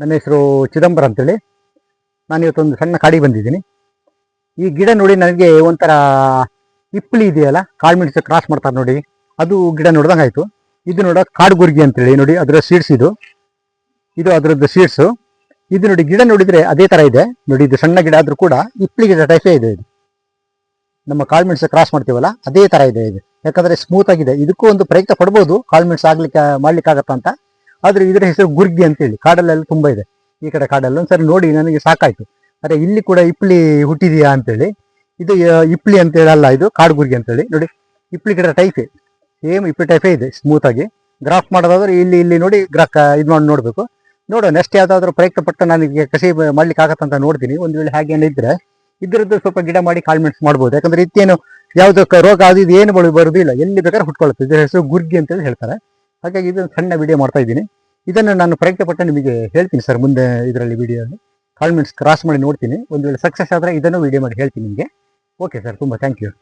ನನ್ನ ಹೆಸರು ಚಿದಂಬರ ಅಂತೇಳಿ. ನಾನು ಇವತ್ತೊಂದು ಸಣ್ಣ ಕಾಡಿಗೆ ಬಂದಿದ್ದೀನಿ. ಈ ಗಿಡ ನೋಡಿ ನನಗೆ ಒಂಥರ ಇಪ್ಪಳಿ ಇದೆಯಲ್ಲ, ಕಾಳುಮೆಣಸು ಕ್ರಾಸ್ ಮಾಡ್ತಾರೆ ನೋಡಿ, ಅದು ಗಿಡ ನೋಡ್ದಂಗೆ ಆಯಿತು. ಇದು ನೋಡ ಕಾಡುಗುರ್ಗಿ ಅಂತೇಳಿ ನೋಡಿ, ಅದರ ಸೀಡ್ಸ್ ಇದು ಅದರದ್ದು ಸೀಡ್ಸು. ಇದು ನೋಡಿ ಗಿಡ ನೋಡಿದರೆ ಅದೇ ಥರ ಇದೆ ನೋಡಿ. ಇದು ಸಣ್ಣ ಗಿಡ ಆದರೂ ಕೂಡ ಇಪ್ಪಳಿ ಗಿಡ ಟೈಪೇ ಇದೆ. ಇದು ನಮ್ಮ ಕಾಳುಮೆಣಸು ಕ್ರಾಸ್ ಮಾಡ್ತೀವಲ್ಲ ಅದೇ ಥರ ಇದೆ ಇದು. ಯಾಕಂದರೆ ಸ್ಮೂತ್ ಆಗಿದೆ. ಇದಕ್ಕೂ ಒಂದು ಪ್ರಯತ್ನ ಪಡ್ಬೋದು ಕಾಳುಮೆಣಸು ಮಾಡ್ಲಿಕ್ಕಾಗತ್ತ ಅಂತ. ಆದರೆ ಇದರ ಹೆಸರು ಗುರ್ಗಿ ಅಂತೇಳಿ. ಕಾಡಲ್ಲೆಲ್ಲ ತುಂಬ ಇದೆ, ಈ ಕಡೆ ಕಾಡಲ್ಲಿ. ಒಂದ್ಸರಿ ನೋಡಿ ನನಗೆ ಸಾಕಾಯಿತು, ಅರೆ ಇಲ್ಲಿ ಕೂಡ ಇಪ್ಪಳಿ ಹುಟ್ಟಿದೆಯಾ ಅಂತೇಳಿ. ಇದು ಇಪ್ಪಳಿ ಅಂತೇಳಿ ಅಲ್ಲ, ಇದು ಕಾಡುಗುರ್ಗಿ ಅಂತೇಳಿ ನೋಡಿ. ಇಪ್ಪಳಿ ಗಿಡ ಟೈಪೇ, ಸೇಮ್ ಇಪ್ಪಳಿ ಟೈಪೇ ಇದೆ, ಸ್ಮೂತ್ ಆಗಿ. ಗ್ರಾಫ್ಟ್ ಮಾಡೋದಾದ್ರೆ ಇಲ್ಲಿ ನೋಡಿ ಇದು ಮಾಡಿ ನೋಡಬೇಕು. ನೋಡೋಣ, ನೆಕ್ಸ್ಟ್ ಯಾವುದಾದ್ರೂ ಪ್ರಯತ್ನ ಪಟ್ಟು ನನಗೆ ಕಸಿ ಮಾಡ್ಲಿಕ್ಕೆ ಆಗತ್ತಂತ ನೋಡ್ತೀನಿ. ಒಂದು ವೇಳೆ ಹಾಗೇನು ಇದ್ರೆ ಇದ್ರದ್ದು ಸ್ವಲ್ಪ ಗಿಡ ಮಾಡಿ ಕಾಳುಮೆಣಸು ಮಾಡ್ಬೋದು. ಯಾಕಂದ್ರೆ ಇತ್ತೇನು ಯಾವುದೋ ರೋಗ ಅದು ಇದು ಏನು ಬರುವುದಿಲ್ಲ, ಎಲ್ಲಿ ಬೇಕಾದ್ರೆ ಹುಟ್ಕೊಳ್ಳುತ್ತೆ. ಇದರ ಹೆಸರು ಗುರ್ಗಿ ಅಂತೇಳಿ ಹೇಳ್ತಾರೆ. ಹಾಗಾಗಿ ಇದು ಸಣ್ಣ ವಿಡಿಯೋ ಮಾಡ್ತಾ ಇದ್ದೀನಿ. ಇದನ್ನು ನಾನು ಪ್ರಯತ್ನ ಪಟ್ಟು ನಿಮಗೆ ಹೇಳ್ತೀನಿ ಸರ್ ಮುಂದೆ ಇದರಲ್ಲಿ ವಿಡಿಯೋಲ್ಲಿ. ಕಾಳುಮೆಣಸು ಕ್ರಾಸ್ ಮಾಡಿ ನೋಡ್ತೀನಿ. ಒಂದು ವೇಳೆ ಸಕ್ಸಸ್ ಆದರೆ ಇದನ್ನು ವಿಡಿಯೋ ಮಾಡಿ ಹೇಳ್ತೀನಿ ನಿಮಗೆ. ಓಕೆ ಸರ್, ತುಂಬ ಥ್ಯಾಂಕ್ ಯು.